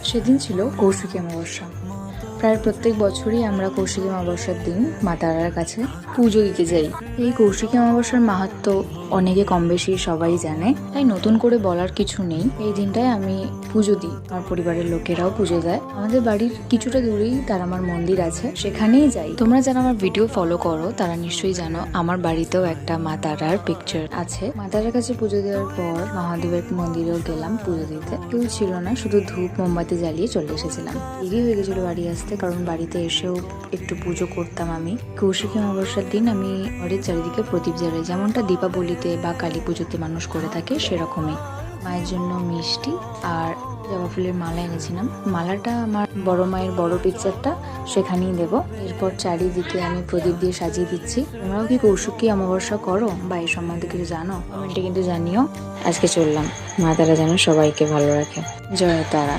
সেদিন ছিল কৌশিকী অমাবস্যা। প্রায় প্রত্যেক বছরই আমরা কৌশিকী অমাবস্যার দিন মা তারার কাছে পুজো দিতে যাই। এই কৌশিকী অমাবস্যার মাহাত্ম্য অনেকে কম বেশি সবাই জানে, তাই নতুন করে বলার কিছু নেই। এই দিনটায় আমি পুজো দিই, আমার পরিবারের লোকেরাও পুজো দেয়। আমাদের বাড়ির কিছুটা দূরেই তারামার মন্দির আছে, সেখানেই যাই। তোমরা যারা আমার ভিডিও ফলো করো তারা নিশ্চয়ই জানো আমার বাড়িতেও একটা মা তারার পিকচার আছে। মা তারার কাছে পুজো দেওয়ার পর মহাদেবের মন্দিরেও গেলাম পুজো দিতে। কেউ ছিল না, শুধু ধূপ মোমবাতি জ্বালিয়ে চলে এসেছিলাম। দেরি হয়ে গেছিল বাড়ি আসতে, কারণ বাড়িতে এসেও একটু পুজো করতাম আমি। কৌশিকী অমাবস্যার দিন আমি ঘরের চারিদিকে প্রদীপ জ্বালাই, যেমনটা দীপাবলিতে বা কালী পুজোতে মানুষ করে থাকে সেরকমই। মায়ের জন্য মিষ্টি আর জবা ফুলের মালা এনেছিলাম। মালাটা আমার বড় মায়ের বড় পিকচারটা সেখানেই দেব। এরপর চারিদিকে আমি প্রদীপ দিয়ে সাজিয়ে দিচ্ছি। তোমরাও কি কৌশিকী অমাবস্যা করো বা এই সম্বন্ধে কিছু জানো? কমেন্টে কিন্তু জানিও। আজকে চললাম। মা তারা যেন সবাইকে ভালো রাখে। জয় তারা।